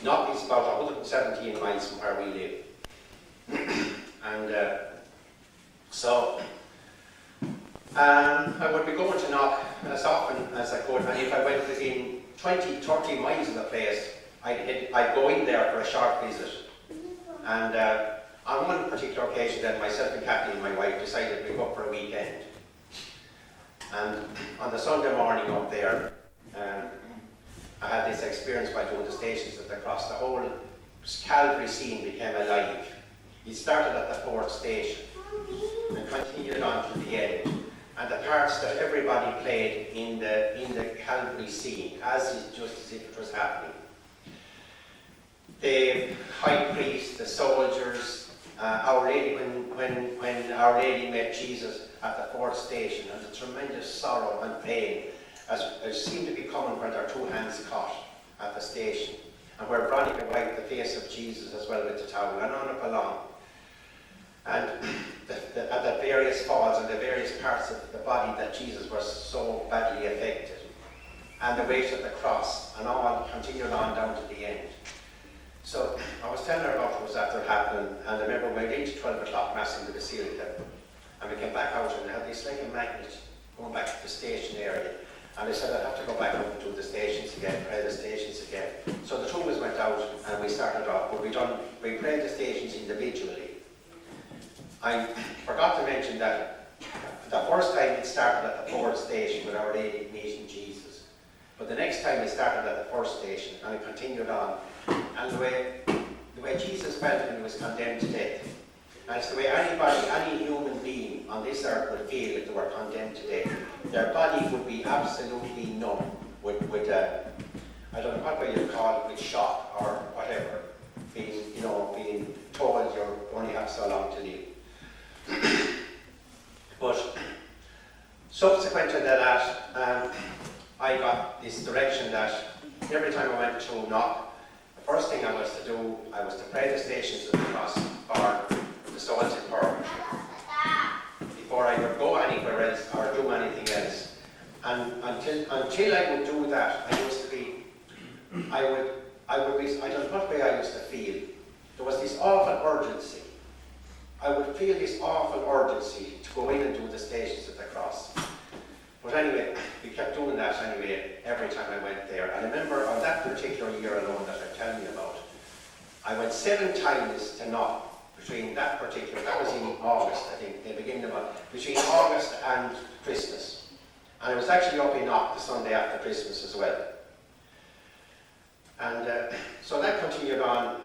Knock is about 117 miles from where we live. And I would be going to Knock as often as I could, and if I went within 20, 30 miles of the place, I'd go in there for a short visit. And on one particular occasion then, myself and Kathleen, my wife, decided we'd go for a weekend. And on the Sunday morning up there, I had this experience by doing the stations at the cross. The whole Calvary scene became alive. It started at the 4th station and continued on to the end. And the parts that everybody played in the Calvary scene, just as if it was happening. The high priest, the soldiers, Our Lady, when Our Lady met Jesus at the 4th station, and the tremendous sorrow and pain as seemed to be coming where their 2 hands caught at the station, and where Veronica wiped the face of Jesus as well with the towel, and on up along. And at the various falls and the various parts of the body that Jesus was so badly affected, and the weight of the cross, and all continued on down to the end. So I was telling her about what was after happening, and I remember we went into 12 o'clock Mass in the Basilica, and we came back out and had this like a magnet going back to the station area. And I said I'd have to go back up and do the stations again, pray the stations again. So the 2 of us went out and we started off, but we prayed the stations individually. I forgot to mention that the first time it started at the 4th station with Our Lady meeting Jesus. But the next time it started at the 1st station, and it continued on. And the way Jesus felt when he was condemned to death, and it's the way any human being on this earth would feel if they were condemned to death. Their body would be absolutely numb with I don't know what way you call it, with shock or whatever, being told you only have so long to live. But subsequent to that, I got this direction that every time I went to Knock, the first thing I was to do, I was to pray the stations of the cross or the souls in purgatory before I would go anywhere else or do anything else. And until I would do that, I don't know what way I used to feel. There was this awful urgency. I would feel this awful urgency to go in and do the stations of the cross. But anyway, we kept doing that anyway every time I went there. And I remember on that particular year alone that I'm telling you about, I went 7 times to Knock between that was in August, I think, the beginning of between August and Christmas. And I was actually up in Knock the Sunday after Christmas as well. And so that continued on.